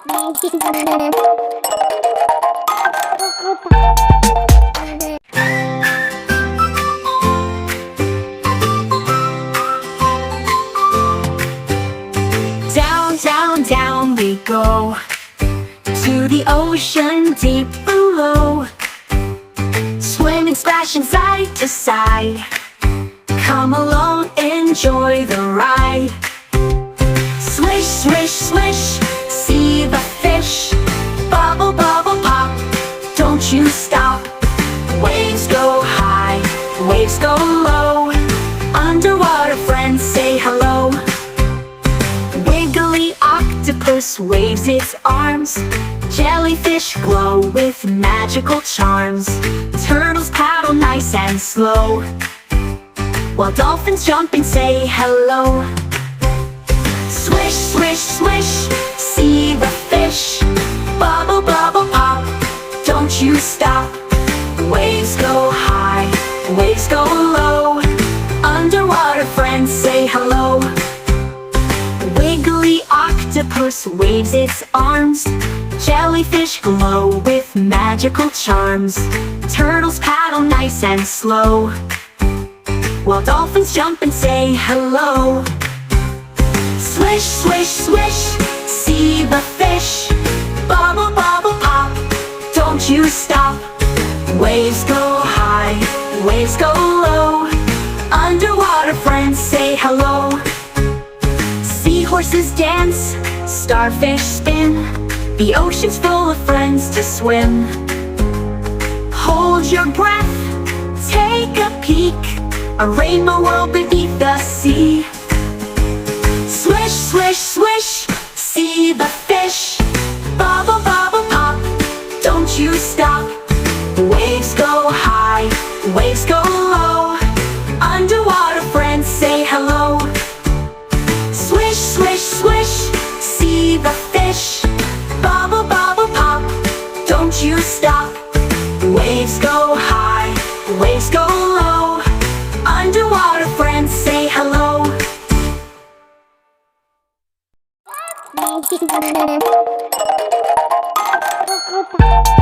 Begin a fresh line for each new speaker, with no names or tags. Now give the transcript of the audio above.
Down, down, down we go to the ocean deep below. Swimming, splashing side to side. Come along, enjoy the ride. Swish, swish, swish, see the fish. Bubble, bubble, pop, don't you stop. Waves go high, waves go low. Underwater friends say hello. Wiggly octopus waves its arms. Jellyfish glow with magical charms. Turtles paddle nice and slow, while dolphins jump and say hello. Swish, swish, swish, see the fish. Bubble, bubble, pop, don't you stop. Waves go high, waves go low. Underwater friends say hello. Wiggly octopus waves its arms. Jellyfish glow with magical charms. Turtles paddle nice and slow, while dolphins jump and say hello. Swish, swish, swish, see the fish. Bubble, bubble, pop, don't you stop. Waves go high, waves go low. Underwater friends say hello. Seahorses dance, starfish spin. The ocean's full of friends to swim. Hold your breath, take a peek. A rainbow world beneath the sea. Swish, swish, swish, see the fish. Bubble, bubble, pop, don't you stop. Waves go high, waves go low. Underwater friends say hello. Swish, swish, swish, see the fish. Bubble, bubble, pop, don't you stop. Waves go high, waves go low. Underwater friends say hello.
Thank you.